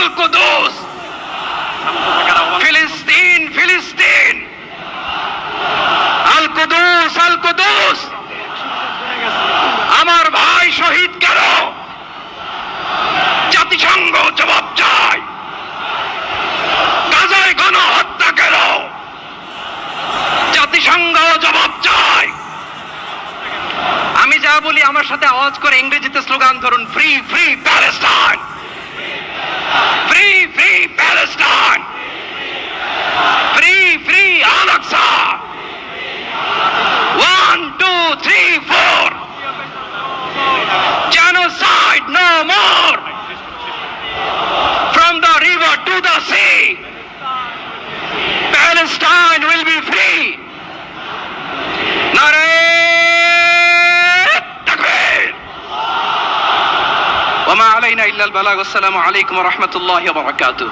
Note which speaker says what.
Speaker 1: আল কুদুস, ফিলিস্তিন ফিলিস্তিন, আল কুদুস আল কুদুস। আমার ভাই শহীদ কেন? জাতিসংঘ জবাব চায়। গাজায় গণহত্যা কেন? জাতিসংঘ জবাব চায়। আমি যা বলি আমার সাথে আওয়াজ করে ইংরেজিতে স্লোগান ধরুন, free free Palestine, free free Palestine, free free Al Aqsa. 1 2 3 4, genocide no more, from the river to the sea, Palestine will be free. Nare takbir. Wa ma alayna illa al balagh. Assalamu alaykum wa rahmatullahi wa barakatuh.